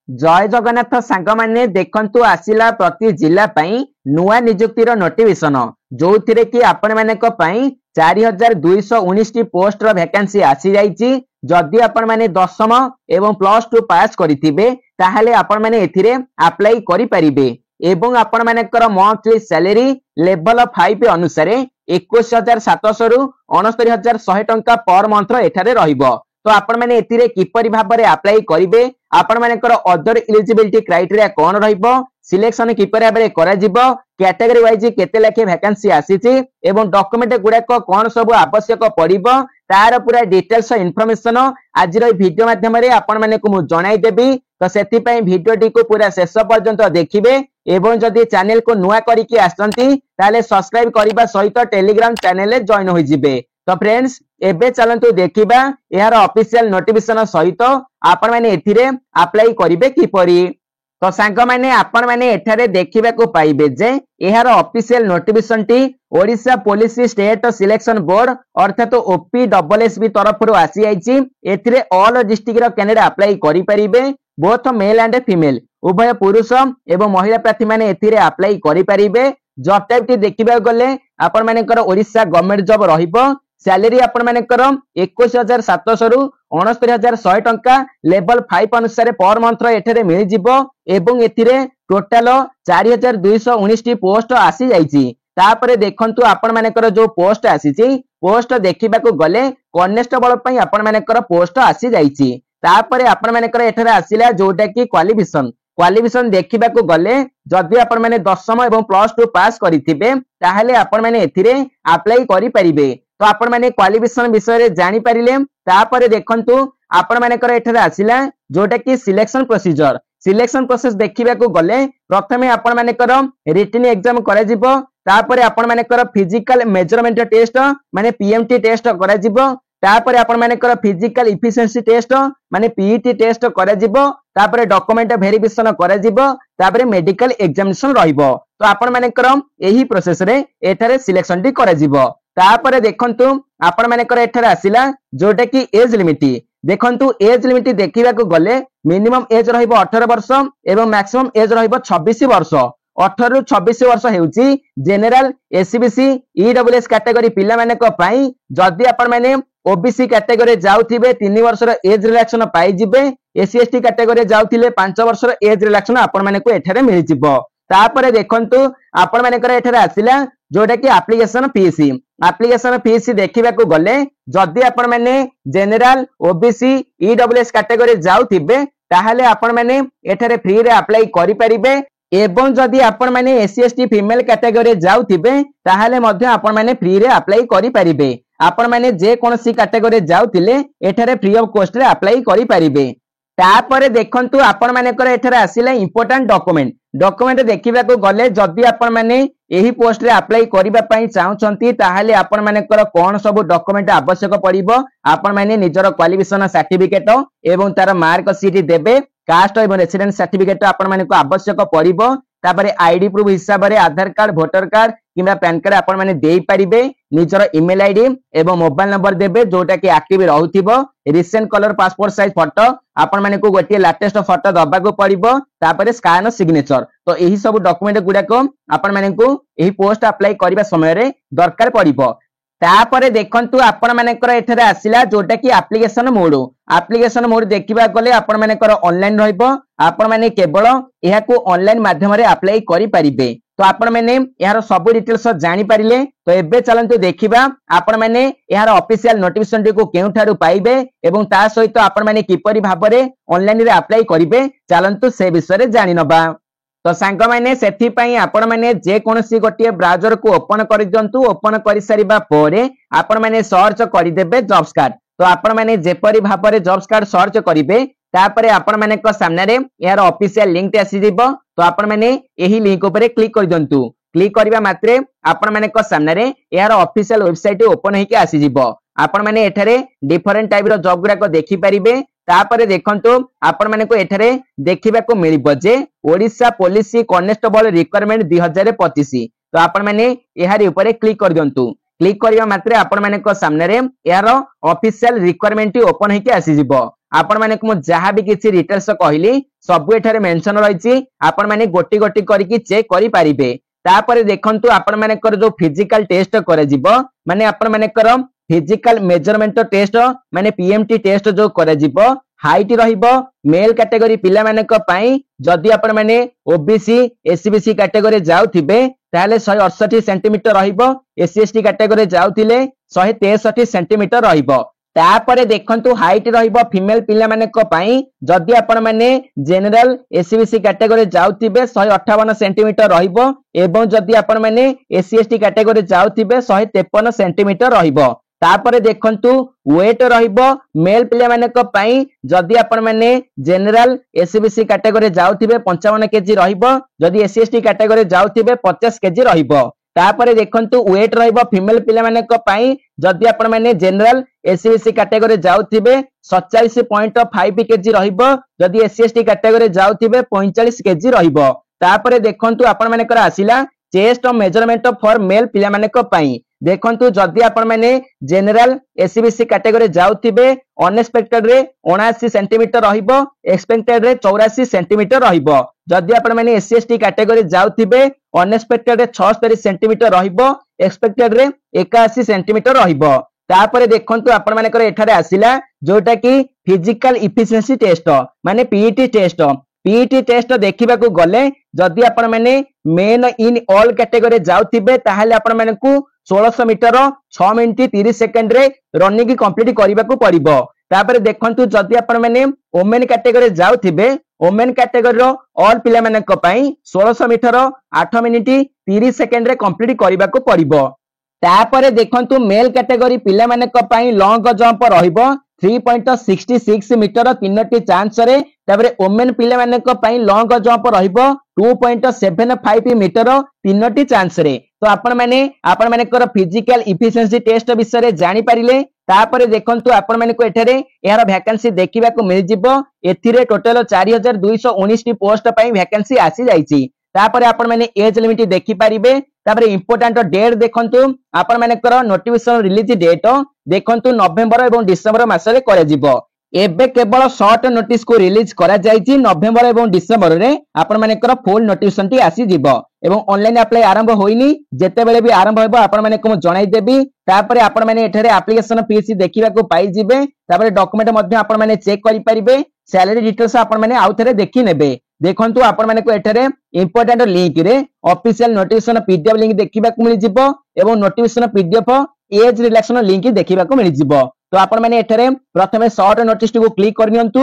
जय जगन्नाथ सांग माने देखंतु आसिला प्रति जिला पई नुआ नियुक्तिर नोटिफिकेशन जो थिरे कि आपण मानक पई 4219 टी पोस्ट रो वैकेंसी आसी जाईची। जदि आपण माने दशम एवं +2 पास करिथिबे ताहाले आपण माने एथिरे अप्लाई करि परिबे एवं आपण मानकर मंथली सैलरी लेवल 5 अनुसार 21700 रु 69100 टंका पर मंथ एठारे रहिबो। तो आपण माने एथिरे किपरि भाबरे अप्लाई करिवे, आपण मानकर अदर एलिजिबिलिटी क्राइटेरिया कोन रहिबो, सिलेक्शन किपरि भाबरे करा जिवो, कैटेगरी वाइज केते लाखे वैकेंसी आसीची एवं डॉक्यूमेंट गुडा को कोन सब आवश्यक पड़िबो तार पूरा डिटेल्स इन्फॉर्मेशन आज वीडियो माध्यम रे आपण माने को मु जणाई देबी। तो सेति पई वीडियो टी को पूरा शेष पर्यंत देखिबे एवं जदि चैनल को नुआ करिकि आसंती ताले सब्सक्राइब करिबा सहित टेलीग्राम चैनल रे जॉइन होई जिवे। तो फ्रेंड्स एबे चलंतु देखिबा यार ऑफिशियल नोटिफिकेशन सहित आपण माने एथिरे अप्लाई करिवे किपरि। तो सांग माने आपण माने एठारे देखिबा को पाइबे जे यार official notification T Odisha police state selection board अर्थात OPSSB तरफ रु आसी आइची। एथिरे ऑल डिस्ट्रिक्ट रो कैंडिडेट अप्लाई करि परिबे, बोथ मेल एंड फीमेल उभय पुरुष एवं महिला प्रार्थी माने एथिरे अप्लाई करि परिबे। जॉब टाइप टी देखिबा गले आपण मानेकर ओडिशा गवर्नमेंट जॉब रहिबो। सैलरी आपण मानेकर 21700 रु 69100 टंका लेवल 5 अनुसार पर मंथ एठारे मिल जिवो एवं एथिरे टोटल 4219 टी पोस्ट आसी जाईची। तापरे देखंतु आपण मानेकर जो पोस्ट आसीची पोस्ट देखिबा को गले कॉन्स्टेबल पई आपण मानेकर पोस्ट आसी जाईची। तापरे आपण मानेकर एठारे आसिला जोटा की क्वालिफिकेशन देखिबा को गले जदि आपण माने दशम एवं +2 पास करिथिबे ताहाले आपण माने एथिरे अप्लाई करि परिबे। तो आपण माने क्वालिफिकेशन विषय रे जानि परिले। तापरे देखंतु आपण मानेकर एठारे आसिला जोटा की सिलेक्शन प्रोसेस देखिबा को गले प्रथमे आपण मानेकर रिटन एग्जाम करा जिवो, तापरे आपण मानेकर फिजिकल मेजरमेंट टेस्ट माने PMT टेस्ट करा जिवो, तापरे आपण मानेकर फिजिकल इफिशिएंसी टेस्ट माने PET टेस्ट करा जिवो, तापरे डॉक्यूमेंट वेरिफिकेशन करा जिवो, तापरे मेडिकल एग्जामिनेशन रहिबो। तो आपण मानेकर एही प्रोसेस रे एठारे सिलेक्शन टी करा जिवो। तापरे देखंतु आपण मानेकर एठारे आसिला जोटा की एज लिमिट देखंतु एज लिमिट देखिबा को गले मिनिमम एज रहिबो 18 वर्ष एवं मैक्सिमम एज रहिबो 26 वर्ष। 18 रु 26 वर्ष हेउची जनरल SCBC EWS कैटेगरी पिला माने को पई। जदि आपण माने OBC कैटेगरी जाउथिबे 3 वर्ष रो एज रिलैक्सेशन पाई जिबे, SC ST कैटेगरी जाउथिले 5 वर्ष रो एज रिलैक्सेशन आपण माने को एठारे मिल जिवो। तापरे देखंतु आपण माने कर एठारे आसिला जोटा की एप्लीकेशन फीस देखिबा को गले जदि आपण माने जनरल OBC EWS कैटेगरी जाउथिबे ताहाले आपण माने एठारे फ्री रे अप्लाई करि परिबे एवं जदि आपण माने SC ST फीमेल कैटेगरी जाउथिबे ताहाले मध्ये आपण माने फ्री रे अप्लाई करि परिबे। आपण माने जे कोनसी कैटेगरी जाउथिले एठारे फ्री ऑफ कॉस्ट रे अप्लाई करि परिबे। तापरे देखंतु आपण मानेकर एठारे आसिला इंपोर्टेंट डॉक्यूमेंट देखिबा को गले जदि आपण माने एही पोस्ट रे अप्लाई करिबा पई चाहुचंती ताहाले आपण मानेकर कोन सब डॉक्यूमेंट आवश्यक पड़िबो। आपण माने निजर क्वालिफिकेशन सर्टिफिकेट एवं तार मार्क शीट देबे, कास्ट एवं रेसिडेंस सर्टिफिकेट आपण माने को आवश्यक पड़िबो। तापरे आईडी प्रूफ हिसाब रे आधार कार्ड, वोटर कार्ड किबा पैन कार्ड आपण माने देई परिबे। निजर ईमेल आईडी एवं मोबाइल नंबर देबे जोटा कि एक्टिव रहउथिबो। Recent colour passport size photo आपण माने को गोटे लेटेस्ट फोटो दबा को पड़िबो। तापरे स्कैन सिग्नेचर। तो एही सब डॉक्यूमेंट गुडा को आपण माने को एही पोस्ट अप्लाई करिबा समय रे दरकार पड़िबो। तापरे देखंतु आपण मानेकर एठारे आसिला जोटा कि एप्लीकेशन मोड देखिबा गले आपण मानेकर ऑनलाइन रहइबो। आपण माने केवल एहा को ऑनलाइन माध्यम रे अप्लाई करि परिबे। तो आपण माने यार सब डिटेल्स जानि परिले। तो एबे चलंतु देखिबा आपण माने यार ऑफिशियल नोटिफिकेशन टी को केउ ठारू पाइबे एवं ता सहित आपण माने किपरि भाबरे ऑनलाइन रे अप्लाई करिवे चलंतु से विषय रे जानि नबा। तो सांग माने सेथि पई आपण माने जे कोनसी गोटिए ब्राउजर को ओपन करि दियंतु। ओपन करि सारिबा पोरे आपण माने सर्च करि देबे जॉब्स कार्ड। तो आपण माने जेपरि भाबरे जॉब्स कार्ड सर्च करिवे तापरे आपण माने को सामने रे यार ऑफिशियल लिंक ते आसी जिवो। तो आपण माने एही लिंक ऊपर क्लिक कर दियंतु। क्लिक करबा मात्रे आपण माने को सामने रे यार ऑफिशियल वेबसाइट ओपन हेके आसी जिवो। आपण माने एठारे डिफरेंट टाइप रो जॉब गुडा को देखि परिबे। तापरे देखंतु आपण माने को एठारे देखिबा को मिलिबो जे ओडिशा पुलिस कांस्टेबल रिक्वायरमेंट 2025। तो आपण माने एहारी ऊपर क्लिक कर दियंतु। क्लिक करबा मात्रे आपण मानक सामने रे यार ऑफिशियल रिक्वायरमेंट ओपन होके आसी जिवो। आपण माने को जहाँ भी किसी डिटेल्स कहली सब एठारे मेंशन रही आपण माने गोटी गोटी करके चेक करि पारिबे। तापर देखंतु आपण मानकर जो फिजिकल टेस्ट करे जिवो माने आपण मानकर फिजिकल मेजरमेंट टेस्ट माने पीएमटी टेस्ट जो करे जिवो हाइट रहिबो मेल कैटेगरी पिला मानक पई जदी आपण माने ओबीसी एससीबीसी कैटेगरी जाउथिबे ताले 168 सेंटीमीटर रहिबो एससी एसटी कैटेगरी जाउथिले 163 सेंटीमीटर रहिबो। तापरे देखंतु हाइट रहिबो फीमेल पिला मानक पई जदी आपण माने जनरल एससीबीसी कैटेगरी जाउथिबे 158 सेंटीमीटर रहिबो एवं जदी आपण माने एससी एसटी कैटेगरी जाउथिबे 153 सेंटीमीटर रहिबो। तापरे देखंतु वेट रहिबो मेल पिला मानक पई जदी आपण माने जनरल एससीबीसी कैटेगरी जाउथिबे 55 केजी रहिबो जदी एससी एसटी कैटेगरी जाउथिबे 50 केजी रहिबो। तापरे देखंतु वेट रहिबो फीमेल पिला मानक पई जदी आपण माने जनरल एससीबीसी कैटेगरी जाउथिबे 47.5 केजी रहिबो जदी एससी एसटी कैटेगरी जाउथिबे 45 केजी रहिबो। तापरे देखंतु आपण मानकर आसिला चेस्ट मेजरमेंट फॉर मेल पिला मानक पई देखंतु जदी आपण माने जनरल एससीबीसी कैटेगरी जाउथिबे अनएक्सपेक्टेड रे 79 सेंटीमीटर रहिबो एक्सपेक्टेड रे 84 सेंटीमीटर रहिबो जदी आपण माने एससी एसटी कैटेगरी जाउथिबे अनएक्सपेक्टेड रे 76 सेंटीमीटर रहिबो एक्सपेक्टेड रे 81 सेंटीमीटर रहिबो। तापरे देखंतु आपण मानकर एठारे आसिला जोटा की फिजिकल इफिशिएंसी टेस्ट माने पीईटी टेस्ट पीईटी टेस्ट देखिबा को गले जदी आपण माने मेन इन ऑल कैटेगरी जाउथिबे ताहाले आपण मानकू 1600 मीटर 6 मिनिट 30 सेकंड रे रनिंग कंप्लीट करबा को पड़िबो। तापरे देखंतु जदी आपण माने वुमेन कैटेगरी जाउथिबे वुमेन कैटेगरी रो ऑल पिला मानक पई 1600 मीटर 8 मिनिट 30 सेकंड रे कंप्लीट करबा को पड़िबो। तापरे देखंतु मेल कैटेगरी पिला मानक पई लॉन्ग जंप रहिबो 3.66 मीटर 3टी चांस रे। तापरे वुमेन पिला मानक पई लॉन्ग जंप रहिबो 2.75 मीटर 3टी चांस रे। तो आपण माने फिजिकल इफिशिएंसी टेस्ट विषय रे जानि पारिले। तापरे देखंतु आपण माने को एठारे यार वैकेंसी देखिबा को मिल जिवो एथिरे टोटल 4219 टी पोस्ट पई वैकेंसी आसी जाईची। तापरे आपण माने एज लिमिट देखि पारिबे। तापरे इंपोर्टेंट डेट देखंतु आपण माने नोटिफिकेशन रिलीज डेट देखंतु नवेम्बर एवं डिसेंबर मास रे करे जिवो। एबे केवल शॉर्ट नोटिस को रिलीज करा जायछि नवेम्बर एवं डिसेंबर रे आपण मानेकर फुल नोटिफिकेशन टी आसी जिवो एवं ऑनलाइन अप्लाई आरंभ होइनी जेते बेले भी आरंभ होबो आपण माने को जणाई देबी। तापरे आपण माने एठारे एप्लीकेशन फीस देखिबा को पाई जिवे। तापरे डॉक्यूमेंट मध्ये आपण माने चेक करि परिबे सैलरी डिटेल्स आपण माने आउथरे देखि नेबे। देखंतु आपण माने को एठारे इंपोर्टेंट लिंक रे ऑफिशियल नोटिफिकेशन पीडीएफ लिंक देखिबा को मिल जिवो एवं notification PDF age relaxation link देखिबा को मिल जिवो। तो आपण माने एठारे प्रथमे शॉर्ट नोटिस को क्लिक करनियंतु।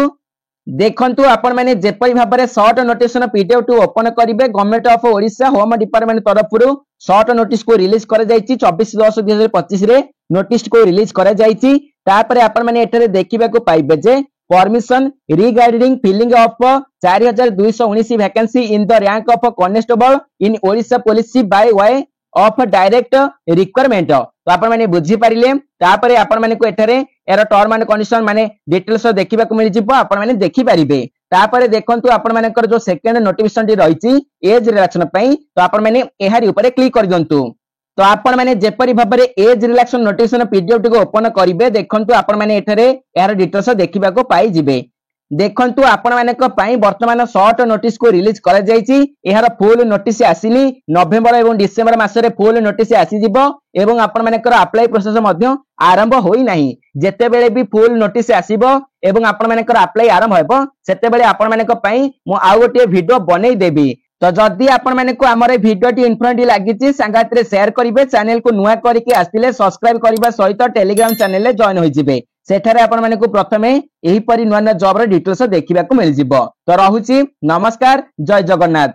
देखंतु आपण माने जेपरि भाबरे शॉर्ट नोटिफिकेशन पीडीएफ टू ओपन करिवे government of Odisha home department तरफरु शॉर्ट नोटिस को रिलीज करे जायछि 24/10/2025 रे नोटिस को रिलीज करे जायछि। तापरे आपण माने एठारे देखिबा को पाइबे जे permission regarding filling of 4219 vacancy in the rank of constable in Odisha police by way of direct requirement. तो आपण माने बुझी पारिले। तापरे आपण माने को एठारे एरो टर्म एंड कंडीशन माने डिटेल्स देखिबा को मिल जिवो आपण माने देखि पारिबे। तापरे देखंतु आपण मानेकर जो सेकंड नोटिफिकेशन टी रहिछि एज रिलैक्शन पई तो आपण माने एहारी ऊपर क्लिक कर दियंतु। तो आपण माने जेपरि भाबरे एज रिलैक्शन नोटिफिकेशन पीडीएफ टी को ओपन करिवे देखंतु आपण माने एठारे एहार डिटेल्स देखिबा को पाई जिवे। देखंतु आपण मानक पई वर्तमान शॉर्ट नोटिस को रिलीज करा जायछि। एहार फुल नोटिस आसिनी नवेम्बर एवं डिसेंबर मास रे फुल नोटिस आसी जिवो एवं आपण मानकर अप्लाई प्रोसेस मध्य आरंभ होई नाही। जेते बेले भी फुल नोटिस आसीबो एवं आपण मानकर अप्लाई आरंभ हेबो सेते बेले आपण मानक पई मु आ गोटे वीडियो बनै देबी। तो जदी आपण माने को हमरे वीडियो टी इन्फॉर्मेटिव लागिछि संगात रे शेयर करिवे चैनल को नुआ करके आस्तिले सब्सक्राइब करबा सहित टेलीग्राम चैनल ले जॉइन होई जिवे। सेठारे आपण माने को प्रथमे एही परि नुआ नुआ जॉब रे डिटेल्स देखिबा को मिल जिवो। तो रहुछि नमस्कार जय जगन्नाथ।